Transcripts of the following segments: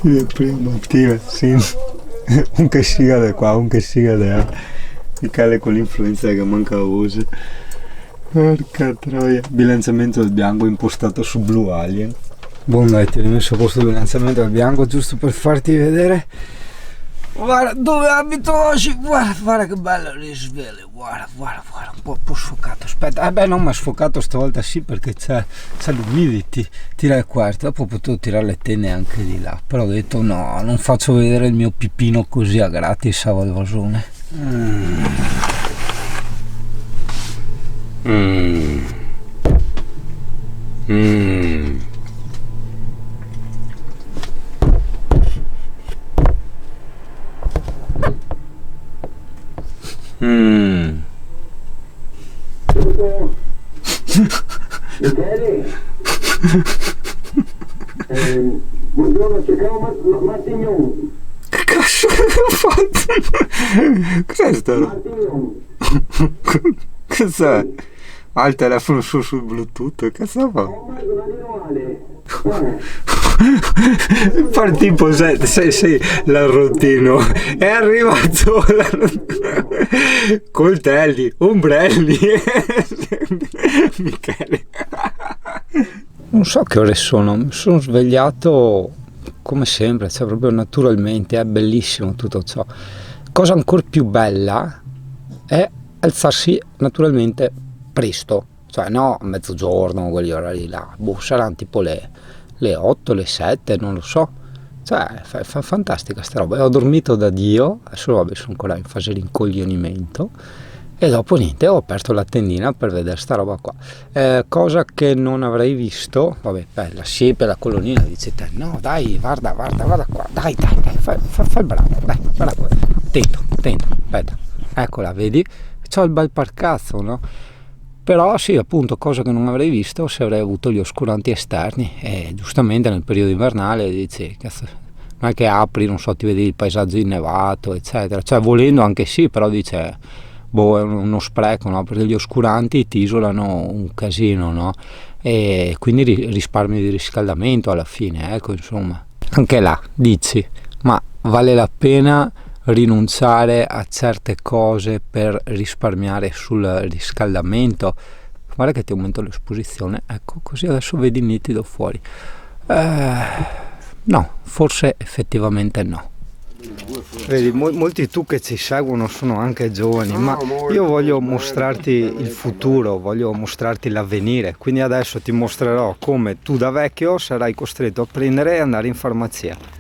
Sì, prima mattina, sì. Un che sciga da qua, un che sciga da là. Michele con l'influenza che manca voce. Porca troia. Bilanciamento del bianco impostato su Blue Alien. Buon dai, ti ho rimesso a posto il bilanciamento del bianco giusto per farti vedere. Guarda dove abito oggi, guarda che bello risveglio, guarda, un po' sfocato, aspetta, non mi ha sfocato stavolta sì perché c'è l'umidity, tira il quarto, dopo potevo tirare le tende anche di là, però ho detto no, non faccio vedere il mio pipino così a gratis a Valvasone. Michele? Buongiorno, cercavo Martignon. Che cazzo ho fatto? Cos'è sta roba? Martignon. Cos'è? Ha il telefono sul Bluetooth, che cazzo fa? Far tipo sei l'arrotino, è arrivato coltelli, ombrelli. Michele. Non so che ore sono, mi sono svegliato come sempre, cioè proprio naturalmente, è bellissimo tutto ciò. Cosa ancora più bella è alzarsi naturalmente presto, cioè no a mezzogiorno, quegli orari là, saranno tipo le 8, le 7, non lo so, cioè fa fantastica sta roba. E ho dormito da Dio, adesso vabbè sono ancora in fase di incoglionimento e dopo niente ho aperto la tendina per vedere sta roba qua, cosa che non avrei visto, vabbè la siepe, la colonnina, dice te no dai guarda qua, dai fai il bravo, dai guarda qua, attento, aspetta, eccola vedi, c'ho il bel parcazzo, no? Però sì, appunto, cosa che non avrei visto se avrei avuto gli oscuranti esterni, e giustamente nel periodo invernale dici, cazzo, non è che apri, non so, ti vedi il paesaggio innevato, eccetera, cioè volendo anche sì, però dice, boh, è uno spreco, no? Perché gli oscuranti ti isolano un casino, no? E quindi risparmi di riscaldamento alla fine, ecco, insomma. Anche là, dici, ma vale la pena rinunciare a certe cose per risparmiare sul riscaldamento? Guarda che ti aumento l'esposizione, ecco, così adesso vedi nitido fuori. No, forse effettivamente no. Vedi, molti tu che ci seguono sono anche giovani, ma io voglio mostrarti il futuro, voglio mostrarti l'avvenire, quindi adesso ti mostrerò come tu da vecchio sarai costretto a prendere e andare in farmacia.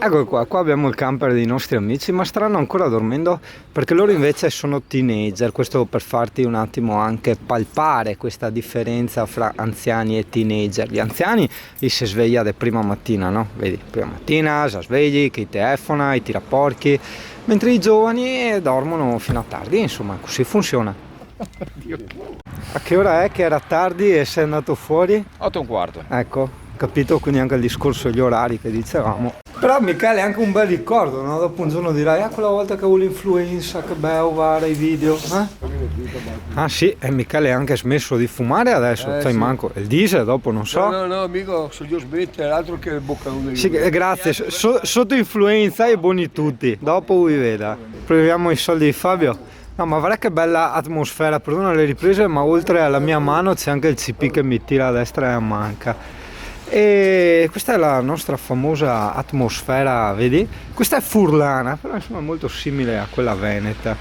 Ecco qua abbiamo il camper dei nostri amici, ma stanno ancora dormendo perché loro invece sono teenager. Questo per farti un attimo anche palpare questa differenza fra anziani e teenager. Gli anziani li si sveglia da prima mattina, no? Vedi, prima mattina si svegli, chi telefona, i tiraporchi, mentre i giovani dormono fino a tardi, insomma così funziona. A che ora è che era tardi e sei andato fuori? 8:15. Ecco, capito, quindi anche il discorso degli orari che dicevamo. Però Michele è anche un bel ricordo, no? Dopo un giorno dirai, quella volta che avevo l'influenza, che bello, guarda i video, Ah sì, e Michele ha anche smesso di fumare adesso, cioè sì. Manco il diesel, dopo non so. No, amico, se io smetto è l'altro che il boccone. Sì, grazie, sotto influenza e buoni tutti, dopo vi veda. Proviamo i soldi di Fabio. No, ma guarda che bella atmosfera, perdona le riprese, ma oltre alla mia mano c'è anche il CP che mi tira a destra e a manca. E questa è la nostra famosa atmosfera, vedi? Questa è furlana, però insomma è molto simile a quella veneta.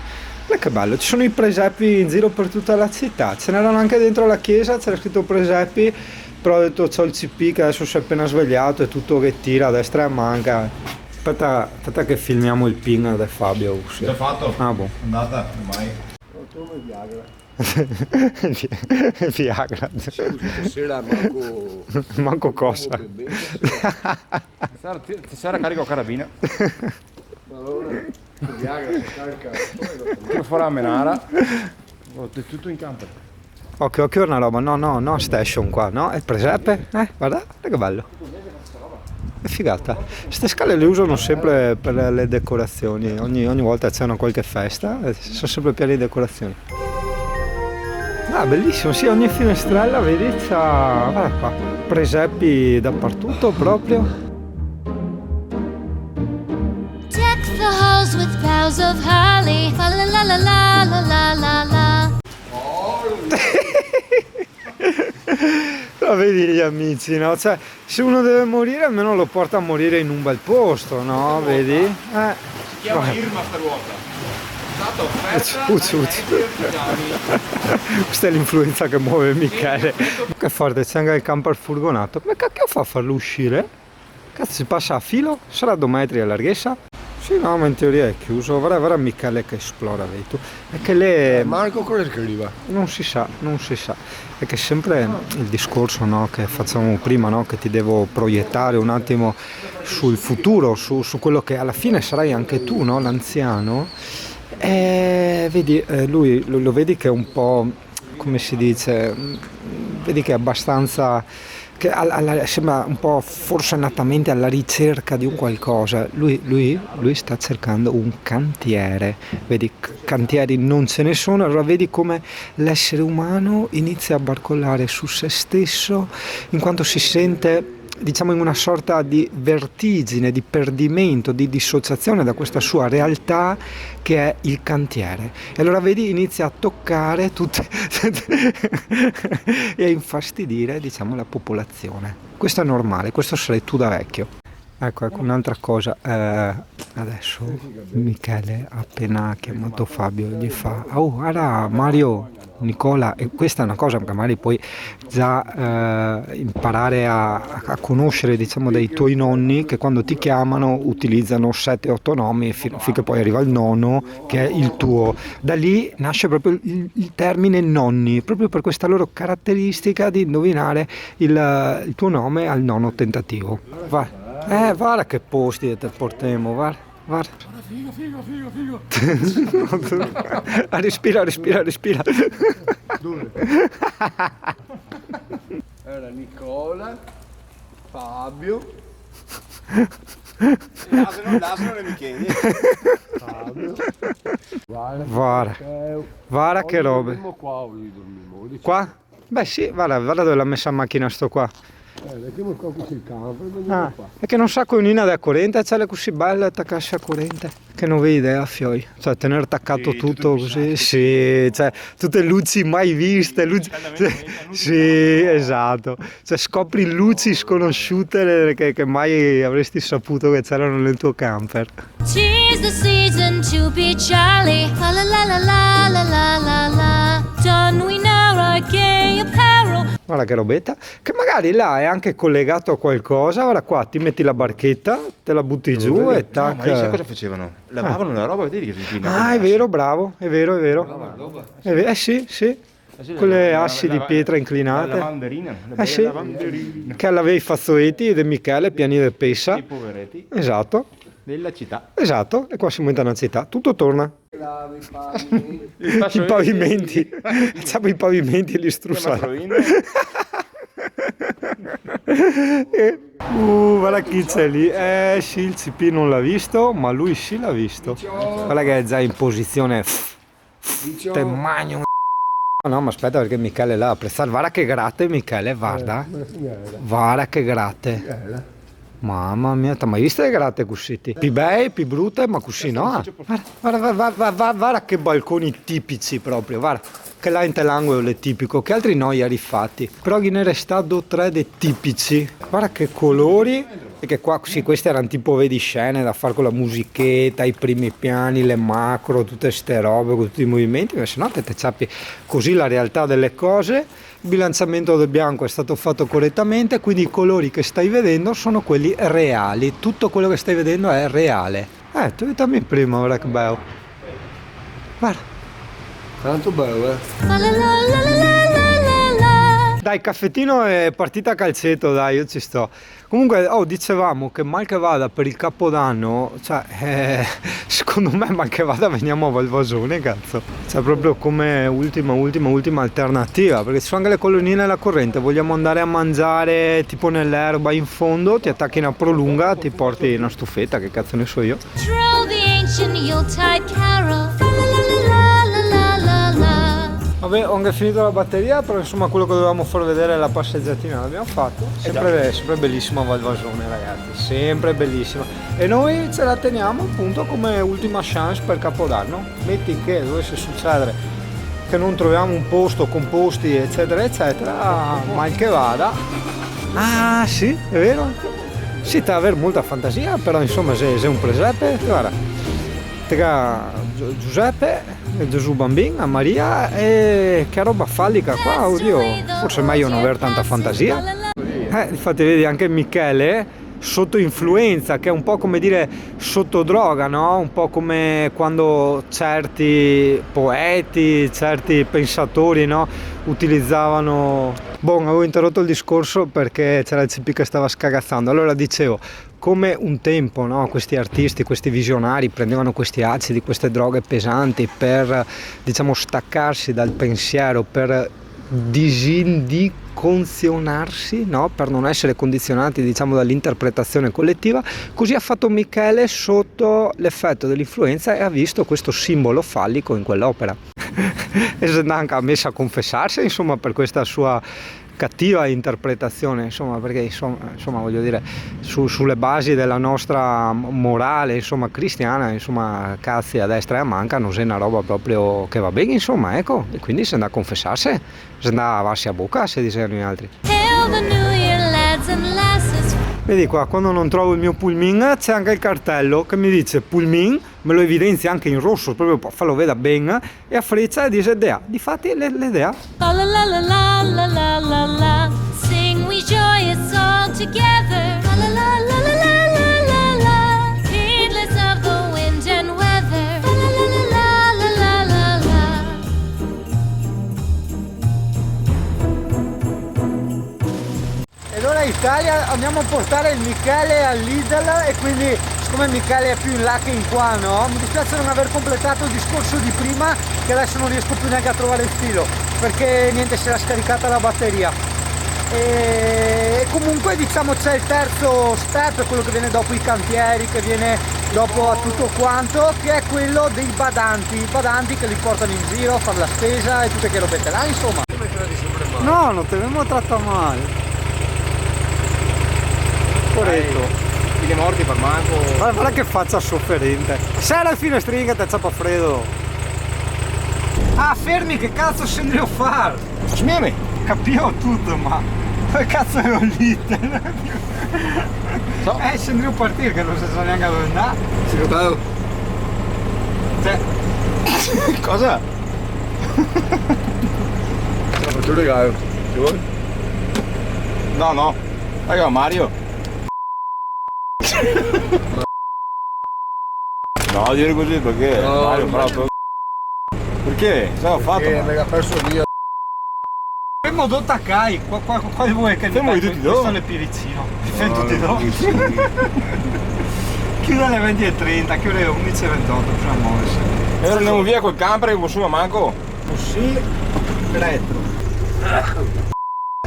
Ma che bello, ci sono i presepi in giro per tutta la città, ce n'erano anche dentro la chiesa, c'era scritto presepi, però ho detto c'ho il CP che adesso si è appena svegliato e tutto che tira a destra e a manca. Aspetta che filmiamo il ping del Fabio. Già fatto? Ah, boh. Andata, ormai. Viagra. Stasera manco cosa. Stasera carico carabina. Viagra, carica. Come farà a Menara? Tutto in camper. Occhio, una roba. No, station qua, no? È il presepe? Guarda che bello. È figata. Queste scale le usano sempre per le decorazioni, ogni volta c'è una qualche festa e sono sempre pieni di decorazioni. Ah, bellissimo, sì, ogni finestrella, vedi, c'ha, guarda qua, presepi dappertutto proprio. Deck the halls with boughs of holly. Fa la la la la la la la la. Però vedi gli amici, no? Cioè, se uno deve morire, almeno lo porta a morire in un bel posto, no? Vedi? Si chiama Irma sta ruota. Questa è l'influenza che muove Michele. Che forte, c'è anche il camper furgonato. Come cacchio fa a farlo uscire? Cazzo, si passa a filo? Sarà 2 metri la larghezza? Sì, no, ma in teoria è chiuso. Guarda Michele che esplora, vedi tu. È che le... Marco cosa scriva? Non si sa. È che sempre il discorso, no, che facciamo prima, no, che ti devo proiettare un attimo sul futuro, su quello che alla fine sarai anche tu, no, l'anziano. Vedi, lui lo vedi che è un po', come si dice, vedi che è abbastanza, che sembra un po' forsennatamente alla ricerca di un qualcosa. Lui sta cercando un cantiere, vedi, cantieri non ce ne sono, allora vedi come l'essere umano inizia a barcollare su se stesso in quanto si sente, diciamo, in una sorta di vertigine, di perdimento, di dissociazione da questa sua realtà che è il cantiere. E allora vedi, inizia a toccare tutte e a infastidire, diciamo, la popolazione. Questo è normale, questo sarei tu da vecchio. Ecco, un'altra cosa, adesso Michele appena chiamato Fabio gli fa: oh, guarda Mario, Nicola, e questa è una cosa che magari puoi già imparare a conoscere, diciamo, dai tuoi nonni, che quando ti chiamano utilizzano 7-8 nomi finché poi arriva il nono che è il tuo. Da lì nasce proprio il termine nonni, proprio per questa loro caratteristica di indovinare il tuo nome al nono tentativo. Vai. Guarda che posti te portiamo, guarda. Figo. Respira. Dove? Era Nicola, Fabio. L'asino è Michele. Fabio. Guarda che robe. Qua lui dormiamo. Qua? Beh sì, guarda dove l'ha messa la macchina sto qua. Vediamo qua il campo. È che non sa coinina da corrente, c'è le così belle attaccarsi a corrente. Che non vedi idea, fioi. Cioè, tenere attaccato tutto così. Sì, cioè, tutte luci mai viste. Sì, esatto. Cioè, scopri luci sconosciute che mai avresti saputo che c'erano nel tuo camper. 'Tis the season to be jolly. La la la la la la la la la. Don we know our gay apparel. Guarda che robetta, che magari là è anche collegato a qualcosa. Guarda qua, ti metti la barchetta, te la butti giù e tac. Ma sai cosa facevano? Lavavano la roba, vedi che si Ah, è vero, bravo, è vero. Sì. Con le assi di pietra inclinate. La lavanderina. Sì. Che avevi i fazzoletti di Michele pieni di pesa. I poveretti Esatto. della città. Esatto, e qua si monta una città, tutto torna. I pavimenti. Facciamo i pavimenti e li strussali. Guarda chi c'è lì. Sì, il CP non l'ha visto, ma lui sì l'ha visto. Guarda che è già in posizione. Te magno. No, ma aspetta, perché Michele l'ha apprezzato. Guarda che gratte, Michele, guarda. Guarda che gratte. Mamma mia, ti hai mai visto le gratte così? Più bei, più brutte, ma così no. Guarda che balconi tipici proprio, guarda. Che là in l'angolo è tipico, che altri noi ha rifatti. Però ne è restato 3 dei tipici. Guarda che colori. E che qua, sì, queste erano tipo, vedi, scene da fare con la musichetta, i primi piani, le macro, tutte ste robe, con tutti i movimenti, ma se no te ciappi così la realtà delle cose. Il bilanciamento del bianco è stato fatto correttamente, quindi i colori che stai vedendo sono quelli reali, tutto quello che stai vedendo è reale. Tu dammi prima, guarda che bello. Guarda. Tanto bello, La la la la la la la la. Dai, caffettino e partita a calcetto, dai, io ci sto. Comunque, dicevamo che mal che vada per il Capodanno, cioè, secondo me mal che vada veniamo a Valvasone, cazzo. Cioè, proprio come ultima alternativa, perché ci sono anche le colonnine alla corrente, vogliamo andare a mangiare tipo nell'erba in fondo, ti attacchi una prolunga, ti porti una stufetta, che cazzo ne so io. Troll the ancient Yuletide carol. La la la la la la la la. Vabbè, ho anche finito la batteria, però insomma quello che dovevamo far vedere è la passeggiatina, l'abbiamo fatto. Sempre bellissima Val Vasone, ragazzi, sempre bellissima. E noi ce la teniamo appunto come ultima chance per Capodanno. Metti che dovesse succedere che non troviamo un posto con posti eccetera eccetera, mal che vada. Ah sì, è vero? Si sta avere molta fantasia, però insomma se un presepe, guarda, Giuseppe, Gesù bambino, a Maria, e che roba fallica qua, oddio, forse è meglio non avere tanta fantasia. Infatti vedi anche Michele sotto influenza, che è un po' come dire sotto droga, no? Un po' come quando certi poeti, certi pensatori, no? Utilizzavano... avevo interrotto il discorso perché c'era il CP che stava scagazzando. Allora dicevo, come un tempo, no? Questi artisti, questi visionari prendevano questi acidi, queste droghe pesanti per, diciamo, staccarsi dal pensiero, per condizionarsi, no? Per non essere condizionati, diciamo, dall'interpretazione collettiva. Così ha fatto Michele sotto l'effetto dell'influenza e ha visto questo simbolo fallico in quell'opera e si è anche messa a confessarsi, insomma, per questa sua cattiva interpretazione, insomma, perché insomma voglio dire, sulle basi della nostra morale, insomma, cristiana, insomma, cazzi a destra e a manca non è una roba proprio che va bene, insomma, ecco, e quindi si andrà a confessarsi, si andrà a lavarsi a bocca, se dicono gli altri. Vedi qua, quando non trovo il mio pulmin c'è anche il cartello che mi dice pulmin, me lo evidenzia anche in rosso proprio per farlo vedere bene, e a freccia dice Dea, difatti l'idea. La la la la la la la la la, sing we joyous all together. La la la la la la la la, heedless of the wind and weather. La la la la la la la. E allora in Italia andiamo a portare il Michele al Lidl, e quindi siccome Michele è più in là che in qua, no? Mi dispiace non aver completato il discorso di prima, che adesso non riesco più neanche a trovare il filo, perché niente, si era scaricata la batteria. E comunque, diciamo, c'è il terzo step, quello che viene dopo i cantieri, che viene dopo a tutto quanto, che è quello dei badanti, i badanti che li portano in giro a fare la spesa e tutte che robette là, insomma. No, non te abbiamo trattato male. Corretto. Figli morti per manco. Guarda che faccia sofferente. Sei al finestrino che ti c'ha freddo. Ah, fermi, che cazzo scendi a fare? Smiemi. Capivo tutto, ma che cazzo ero lì? So. Scendi a partire che non si sa neanche dove andare. Segretario. Cioè. Cosa? Te la faccio un regalo. Ti vuoi? No. Raga, Mario. No, dire così perché no, Mario bravo. Perché? Ce l'ho fatto. Perché mi ha perso via. Abbiamo do Takai, quale vuoi che siamo tutti do? Questo è l'epiricino. Siamo tutti do? Chiude alle 20:30, chiude alle 11:28, bisogna muoversi. E ora andiamo via col camper che consuma manco. Così, retro.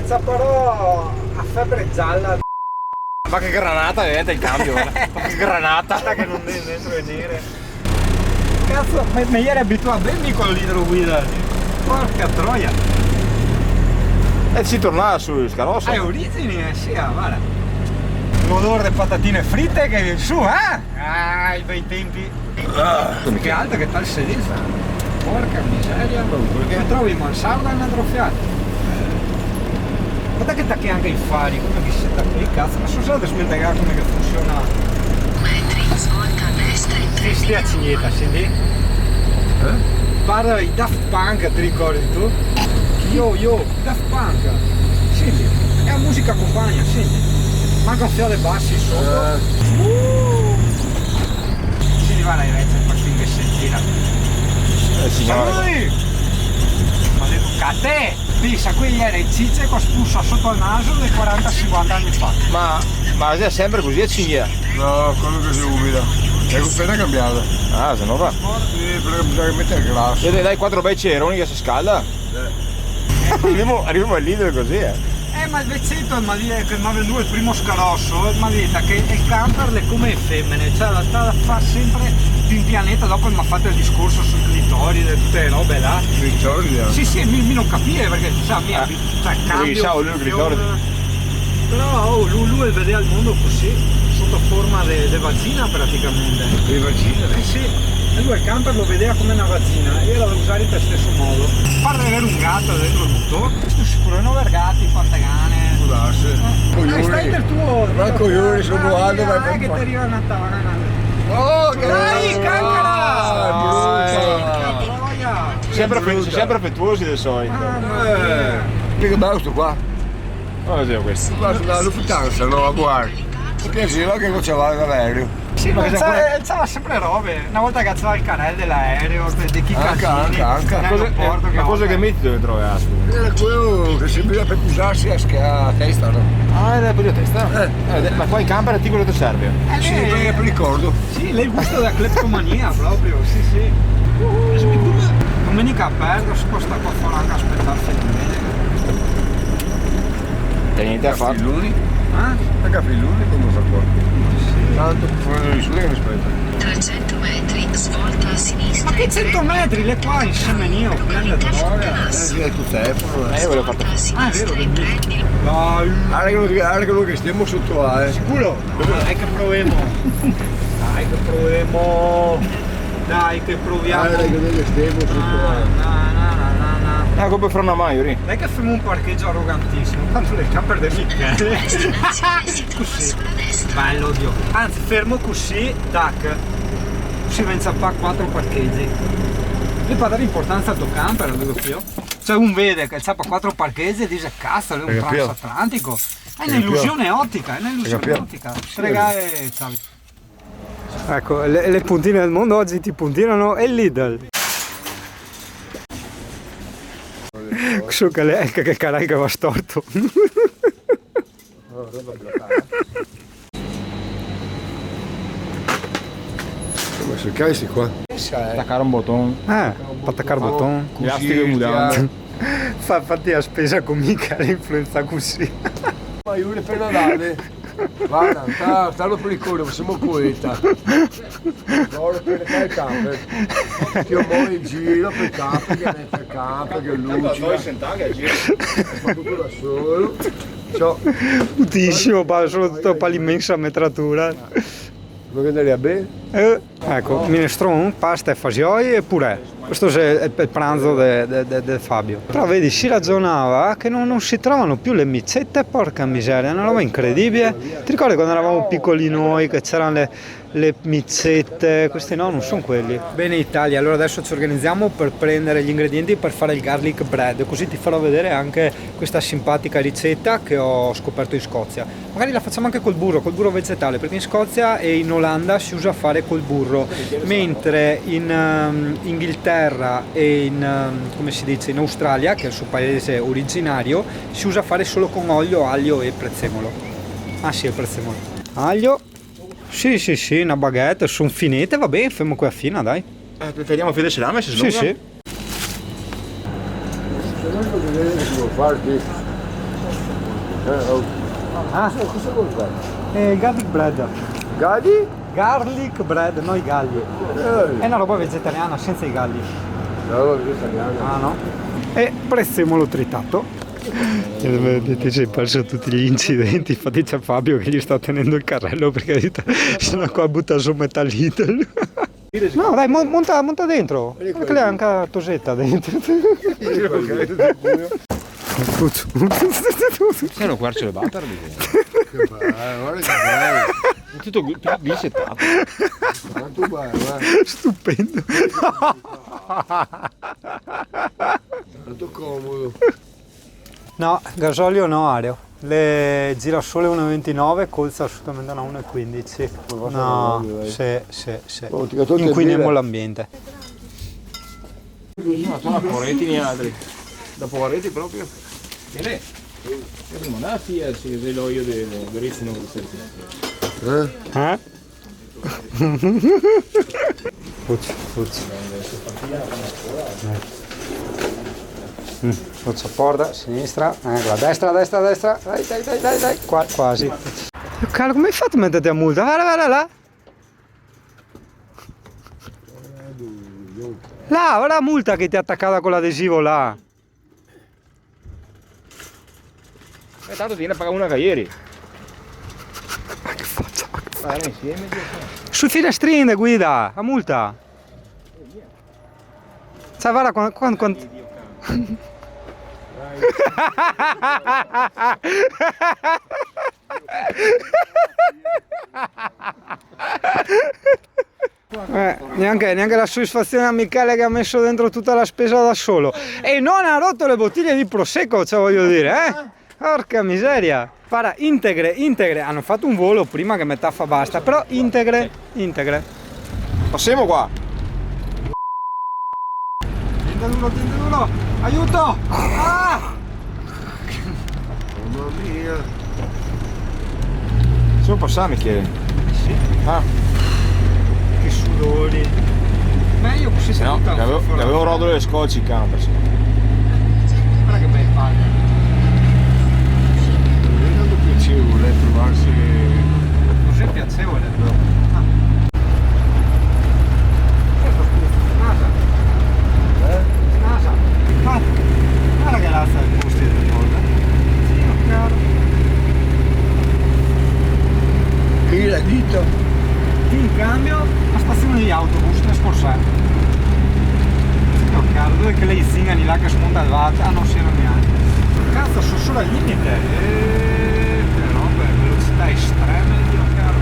C'ha però a febbre gialla. Ma che granata vedete il cambio? Ma che granata! Che non dentro venire. Cazzo, ma ieri è abituato bene quello lì dello guida. Porca troia. E ci tornava sul scarosso. Hai origini, sì, guarda. L'odore delle patatine fritte che viene su, eh? Ah, i bei tempi. Che alta che tal sedesa. Porca miseria. Perché trovi in mansarda e una trofeata. Guarda che tacchi anche i fari, come che si tacca qui, cazzo, ma sono da smentare come che funziona. Sì, stia cignetta, senti? Parla i Daft Punk, ti ricordi tu? Yo, Daft Punk. Senti, è la musica compagna, senti. Manca un fiale bassi sopra. Si va alla retta, il partito che sentirà. Signore. Ma detto, cate! Pensa, quelli era il cicce che spulsa sotto il naso dei 40-50 anni fa. Ma è sempre così a cinghia? No, quello che si umida. È appena cambiata. Ah, se no va. Sì, perché bisogna mettere il grasso. Vedete, dai 4 bei ceroni che si scalda. Arriviamo al leader così, Ma il vecchietto mi ha detto che mi ha venduto il primo scarosso, mi ha detto che il camper è come le femmine, cioè la fa sempre di un pianeta, dopo mi ha fatto il discorso sui clitoridi e tutte le robe là. Clitoridi? Sì, mi non capiva perché sa, cambio. lui clitoridi. Però lui vedeva il mondo così, sotto forma di vagina praticamente. Di vagina? Sì. E lui il camper lo vedeva come una vagina e era da usare per stesso modo. Parla di avere un gatto dentro tutto. Sto sicuro, 9 gatti, quante cane. Può darsi. Stai del tuo. Ma coglioni, sono buono, ma è che ti arriva a Natale. Oh, che Dai, cancara! Sempre affettuosi del solito. Che bello sto qua. Guarda cos'è questo. Qua sulla Lufthansa, no, a guarda. Mi piaceva che non c'era l'aereo. Sì, ma c'aveva sempre robe. Una volta che c'era il carrello dell'aereo, di chi casini. Ma cosa che metti dove trovi Aspro? Era quello che serviva per usarsi a testa, no? Ah, era per la testa? Ma qua in camper a ti quello ti serve? Sì, per ricordo. Sì, lei gusta da cleptomania proprio, sì. Domenica aperto, si può stare qua fuori anche a aspettarsi domenica. E niente a fare. Caffilluni? A Caffilluni come fa qua? Tanto fuori su che mi aspetta. 300 metri, svolta a sinistra. Ma che 100 metri, le qua insieme mio, prende droga. Sì, è tuo telefono. Io volevo fare. Ah, è vero, che dici? Dai. Guarda che noi che stiamo sotto là, Sicuro? Dai che proviamo. Dai che proviamo. Guarda che noi che stiamo sotto là. Ah, come fra una Maiori. Non è che facciamo un parcheggio arrogantissimo, tanto le camper del Michele. Così. Bello Dio. Anzi, fermo così, tac. Così venza a 4 parcheggi. E per dare importanza al tuo camper, lo dico io. Cioè un vede che c'ha 4 parcheggi e dice cazzo, è un transatlantico. È un'illusione ottica, Stregare, Xavi. Ecco, le puntine del mondo oggi ti puntinano è Lidl. So che lei che carai che va storto. Come se cai qua? Attaccare un bottone. Per attaccare il bottone. Elastico e mudante. Fatti la spesa con mica l'influenza così. Ma io le pedalate. Guarda, stanno per il cuore, siamo questa. Ora per il camper. Ti ho poi in giro per il camper, che mette il camper, che luce. Fa tutto da solo. Ciao. Putissimo, solo tutta per l'immensa metratura. Vuoi andare a bere? Ecco, minestrone, pasta e fagioli e purè. Questo è il pranzo di Fabio. Però vedi, si ragionava che non si trovano più le micette, porca miseria, è una roba incredibile. Ti ricordi quando eravamo piccoli noi che c'erano le micette? Questi no, non sono quelli. Bene Italia, allora adesso ci organizziamo per prendere gli ingredienti per fare il garlic bread, così ti farò vedere anche questa simpatica ricetta che ho scoperto in Scozia. Magari la facciamo anche col burro vegetale, perché in Scozia e in Olanda si usa fare col burro, mentre in Inghilterra e come si dice, in Australia, che è il suo paese originario, si usa fare solo con olio, aglio e prezzemolo. Ah sì, il prezzemolo. Aglio. Sì, una baguette, sono finite, va bene, fermo qui a fina, dai. Preferiamo fede salame se Sì. Se non puoi vedere che si può fare qui. Cosa vuoi fare? Garlic bread. Galli? Garlic bread, no i galli. È una roba vegetariana senza i galli. No, vegetariano. Ah no? E prezzemolo tritato. Ti sei perso tutti gli incidenti, infatti c'è Fabio che gli sta tenendo il carrello perché ha detto sennò qua butta su metà Lidl. No dai, monta dentro, perché lei ha anche la tosetta dentro. Sei un quarcio le butter Che bello, guarda che bello. tutto bisettato. Tanto bello, Stupendo. tanto comodo. No, gasolio no, Aereo. Le girasole 1,29, colza assolutamente no, 1,15. No, sì. Inquiniamo l'ambiente. No, sono Poretti ni altri. Da Poretti proprio. E lei? Non è fia se l'olio di Rizino. Fucci. Forza porta, sinistra, ecco, destra, dai, quasi. Carlo, come hai fatto a metterti a multa? Guarda là. Là, guarda la multa che ti è attaccata con l'adesivo là. Tanto tiene a pagare una che ieri. Ma che faccia? Insieme. Sui finestrini guida, la multa. Sai, guarda quando... neanche la soddisfazione a Michele che ha messo dentro tutta la spesa da solo e non ha rotto le bottiglie di prosecco, cioè voglio dire, porca miseria. Guarda, integre, hanno fatto un volo prima che metà fa basta, però integre. Passiamo qua. Tieni duro, aiuto! Ah! Mamma mia. Possiamo passare, Michele? Sì. Ah, Che sudori. Meglio così si no, avevo rotto le scotch in camper. Guarda che bei palle. Non è tanto piacevole trovarsi. Così è piacevole però. Nasa. Guarda che razza di posti del mondo. Sì, chiaro. Qui la dito. In cambio la stazione di autobus tre scorsese. Sì, chiaro, dove che lei zingani là che smonta il VAT? Ah, non si era neanche. Cazzo, sono solo al limite. Però per velocità estreme, dio caro.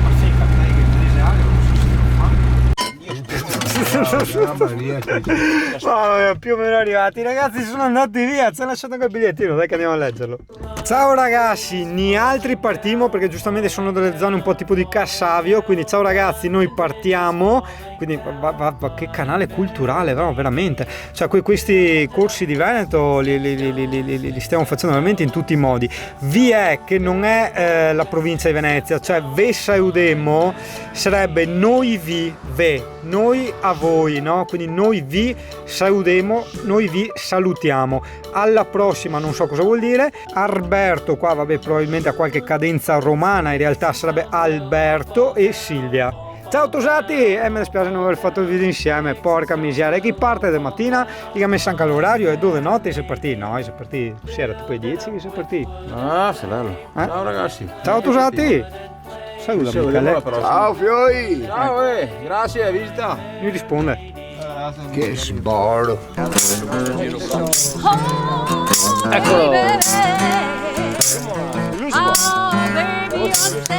Ma sì, captai che in Israele non so se lo fanno. Mamma mia, più o meno arrivati. I ragazzi sono andati via, ci hanno lasciato anche il bigliettino, dai che andiamo a leggerlo. Ciao ragazzi, ni altri partiamo perché giustamente sono delle zone un po' tipo di Cassavio, quindi ciao ragazzi, noi partiamo. Quindi che canale culturale, veramente. Cioè questi corsi di Veneto li stiamo facendo veramente in tutti i modi. Vi è che non è la provincia di Venezia, cioè ve saudemo sarebbe noi vi ve, noi a voi, no? Quindi noi vi saudemo, noi vi salutiamo. Alla prossima, non so cosa vuol dire. Alberto, qua vabbè probabilmente ha qualche cadenza romana, in realtà sarebbe Alberto e Silvia. Ciao Tosati! Me dispiace non aver fatto il video insieme, porca miseria. E chi parte da mattina, che ha messo anche l'orario e 2 notte si è partiti. No, si è partiti, si era tipo 10 che si è partiti. Ah, sei bello. Ciao ragazzi. Ciao Tosati! Saluta Michele. Ciao Fioi! Ciao, grazie, visita. Mi risponde. Che sboro! Eccolo! Oh, baby, you're